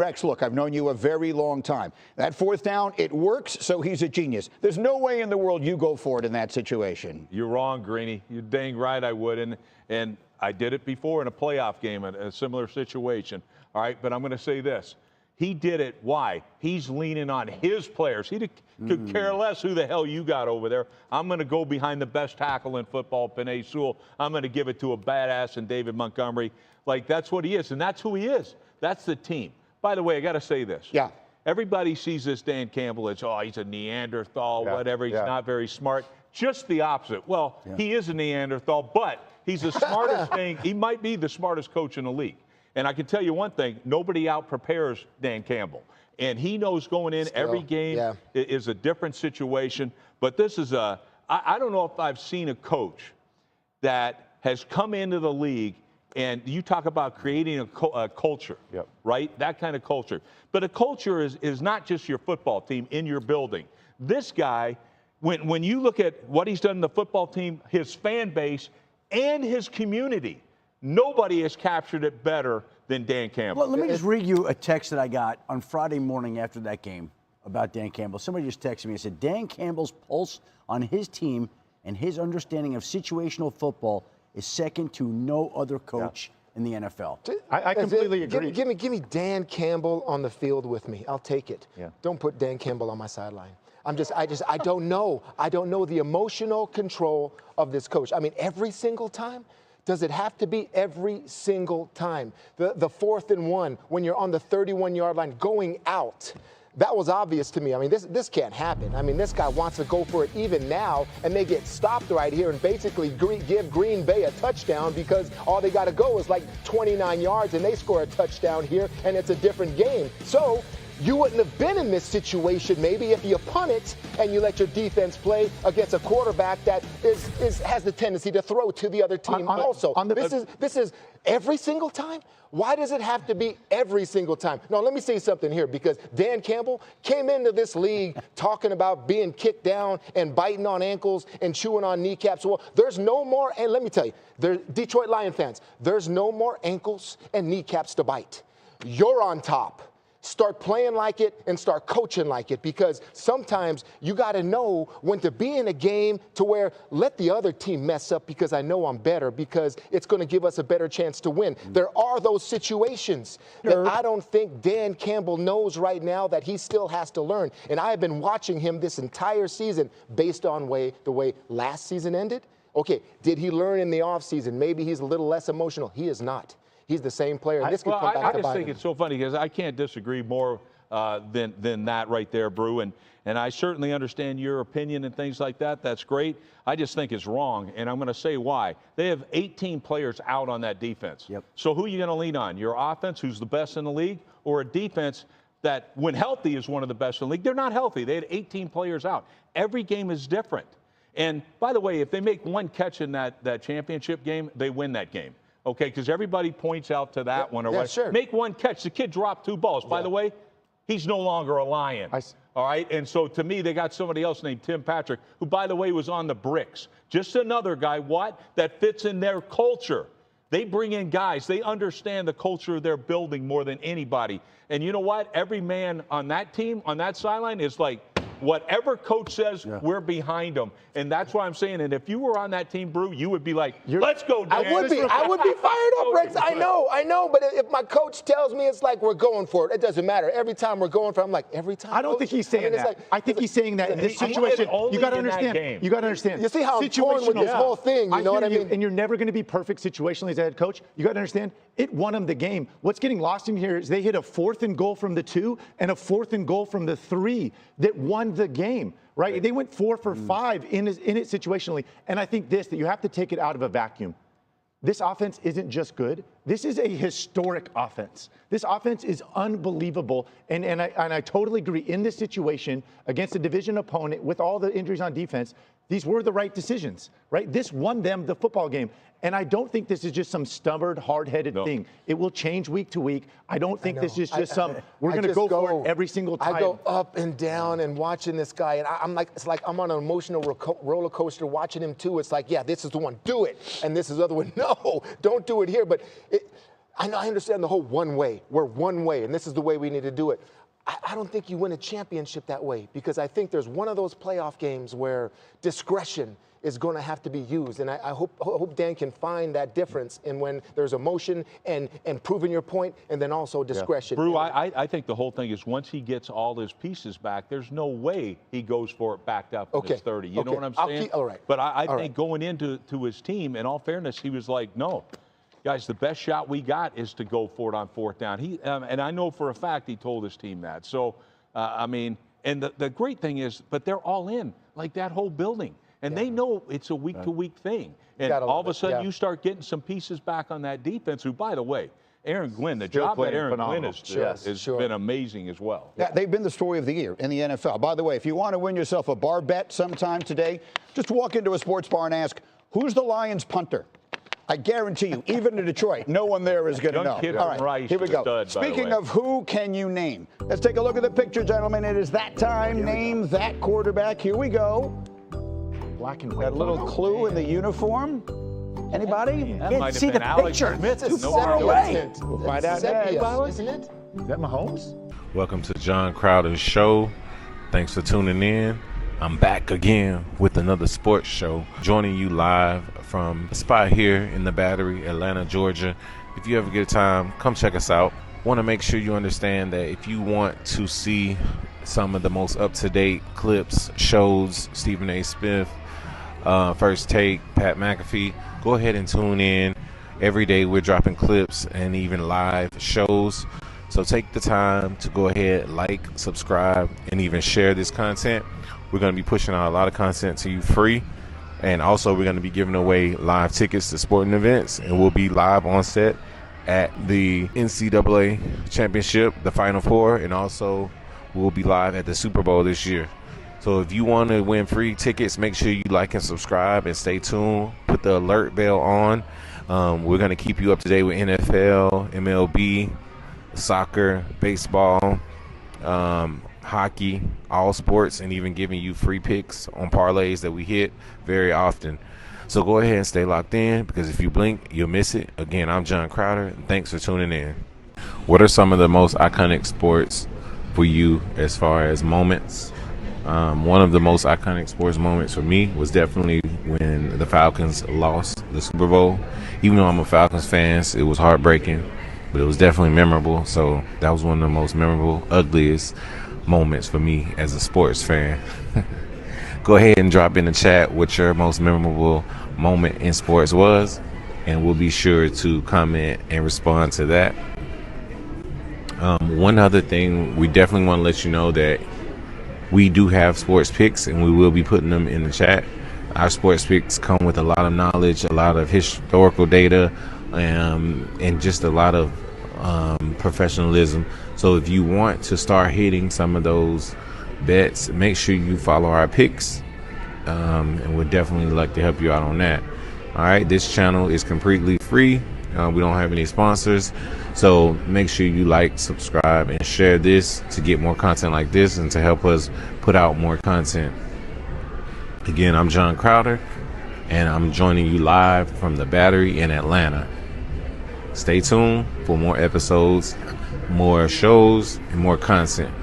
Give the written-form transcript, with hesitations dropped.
Rex, look, I've known you a very long time. That fourth down, it works, so he's a genius. There's no way in the world you go for it in that situation. You're wrong, Greeny. You're dang right I would. And I did it before in a playoff game in a similar situation. All right, but I'm going to say this. He did it. Why? He's leaning on his players. He could care less who the hell you got over there. I'm going to go behind the best tackle in football, Penei Sewell. I'm going to give it to a badass in David Montgomery. Like, that's what he is, and that's who he is. That's the team. By the way, I got to say this. Yeah. Everybody sees this Dan Campbell as, oh, he's a Neanderthal, whatever. He's not very smart. Just the opposite. Well, he is a Neanderthal, but he's the smartest thing. He might be the smartest coach in the league. And I can tell you one thing, nobody out-prepares Dan Campbell. And he knows going in every game is a different situation. But this is I don't know if I've seen a coach that has come into the league. And you talk about creating a culture, right? That kind of culture. But a culture is not just your football team in your building. This guy, when you look at what he's done in the football team, his fan base, and his community, nobody has captured it better than Dan Campbell. Well, let me just read you a text that I got on Friday morning after that game about Dan Campbell. Somebody just texted me and said, Dan Campbell's pulse on his team and his understanding of situational football is second to no other coach in the NFL. I completely agree. Give me Dan Campbell on the field with me. I'll take it. Don't put Dan Campbell on my sideline. I don't know. I don't know the emotional control of this coach. I mean, every single time. Does it have to be every single time? The 4th and 1, when you're on the 31-yard line going out. That was obvious to me. I mean, this can't happen. I mean, this guy wants to go for it even now, and they get stopped right here and basically give Green Bay a touchdown because all they got to go is like 29 yards, and they score a touchdown here, and it's a different game. So you wouldn't have been in this situation maybe if you punt it and you let your defense play against a quarterback that has the tendency to throw to the other team also. This is every single time? Why does it have to be every single time? No, let me say something here, because Dan Campbell came into this league talking about being kicked down and biting on ankles and chewing on kneecaps. Well, there's no more, and let me tell you, Detroit Lion fans, there's no more ankles and kneecaps to bite. You're on top. Start playing like it and start coaching like it, because sometimes you got to know when to be in a game to where let the other team mess up because I know I'm better, because it's going to give us a better chance to win. There are those situations that I don't think Dan Campbell knows right now that he still has to learn. And I have been watching him this entire season based on the way last season ended. Okay, did he learn in the offseason? Maybe he's a little less emotional. He is not. He's the same player. And this could come back to bite him. I just think it's so funny because I can't disagree more than that right there, Brew. And I certainly understand your opinion and things like that. That's great. I just think it's wrong, and I'm going to say why. They have 18 players out on that defense. So who are you going to lean on? Your offense, who's the best in the league, or a defense that, when healthy, is one of the best in the league? They're not healthy. They had 18 players out. Every game is different. And, by the way, if they make one catch in that championship game, they win that game. Okay, because everybody points out to that one. Make one catch. The kid dropped 2 balls. By the way, he's no longer a Lion. All right, and so to me, they got somebody else named Tim Patrick, who, by the way, was on the bricks. Just another guy, that fits in their culture. They bring in guys. They understand the culture of their building more than anybody. And you know what? Every man on that team, on that sideline, is like, whatever coach says, we're behind them. And that's why I'm saying, and if you were on that team, Brew, you would be like, let's go, Dan. I would be fired up, Rex. I know. But if my coach tells me it's like we're going for it, it doesn't matter. Every time we're going for it, I'm like, every time. I don't think he's saying that. I think he's saying that in this situation. You got to understand. You got to understand. You see how I'm torn with this whole thing, you know what I mean? And you're never going to be perfect situationally as a head coach. You got to understand, it won them the game. What's getting lost in here is they hit a 4th and goal from the 2 and a 4th and goal from the 3 that won the game, right? They went 4 for 5 in it situationally. And I think that you have to take it out of a vacuum. This offense isn't just good. This is a historic offense. This offense is unbelievable. And I totally agree. In this situation, against a division opponent with all the injuries on defense, these were the right decisions, right? This won them the football game. And I don't think this is just some stubborn, hard-headed thing. It will change week to week. I don't think this is just we're going to go for it every single time. I go up and down and watching this guy, and I'm like, it's like I'm on an emotional roller coaster watching him too. It's like, yeah, this is the one, do it. And this is the other one, no, don't do it here. But I know, I understand the whole one way. We're one way, and this is the way we need to do it. I don't think you win a championship that way, because I think there's one of those playoff games where discretion is going to have to be used. And I hope Dan can find that difference in when there's emotion and proving your point, and then also discretion. Brew, I think the whole thing is once he gets all his pieces back, there's no way he goes for it backed up in his 30. You know what I'm saying? All right. But I think going into his team, in all fairness, he was like, no. Guys, the best shot we got is to go for it on 4th down. And I know for a fact he told his team that. So, I mean, and the great thing is, but they're all in, like that whole building. And they know it's a week-to-week thing. And all of a sudden, you start getting some pieces back on that defense, who, by the way, Aaron Glenn, the job that Aaron Glenn has been amazing as well. Yeah, they've been the story of the year in the NFL. By the way, if you want to win yourself a bar bet sometime today, just walk into a sports bar and ask, who's the Lions punter? I guarantee you, even in Detroit, no one there is going to know. All right, here we go. Speaking of who can you name, let's take a look at the picture, gentlemen. It is that time. Name that quarterback. Here we go. Black and white. That little clue in the uniform. Anybody? Can't see the picture. It's Too far away. We'll find out next. Isn't it? Is that Mahomes? Welcome to John Crowder's show. Thanks for tuning in. I'm back again with another sports show, joining you live from a spot here in the Battery, Atlanta, Georgia. If you ever get time, come check us out. Want to make sure you understand that if you want to see some of the most up-to-date clips, shows, Stephen A. Smith, First Take, Pat McAfee, go ahead and tune in. Every day we're dropping clips and even live shows. So take the time to go ahead, like, subscribe, and even share this content. We're going to be pushing out a lot of content to you free. And also we're going to be giving away live tickets to sporting events. And we'll be live on set at the NCAA Championship, the Final Four. And also we'll be live at the Super Bowl this year. So if you want to win free tickets, make sure you like and subscribe and stay tuned. Put the alert bell on. We're going to keep you up to date with NFL, MLB, soccer, baseball, hockey, all sports, and even giving you free picks on parlays that we hit very often. So go ahead and stay locked in, because if you blink, you'll miss it. Again, I'm John Crowder, and thanks for tuning in. What are some of the most iconic sports for you as far as moments? One of the most iconic sports moments for me was definitely when the Falcons lost the Super Bowl. Even though I'm a Falcons fan, it was heartbreaking, but it was definitely memorable. So that was one of the most memorable, ugliest moments for me as a sports fan. Go ahead and drop in the chat what your most memorable moment in sports was, and we'll be sure to comment and respond to that. One other thing, we definitely want to let you know that we do have sports picks, and we will be putting them in the chat. Our sports picks come with a lot of knowledge, a lot of historical data, and just a lot of professionalism. So if you want to start hitting some of those bets, make sure you follow our picks, and we'd definitely like to help you out on that. All right, this channel is completely free. We don't have any sponsors, so make sure you like, subscribe, and share this to get more content like this and to help us put out more content. Again, I'm John Crowder, and I'm joining you live from the Battery in Atlanta. Stay tuned for more episodes, more shows, and more content.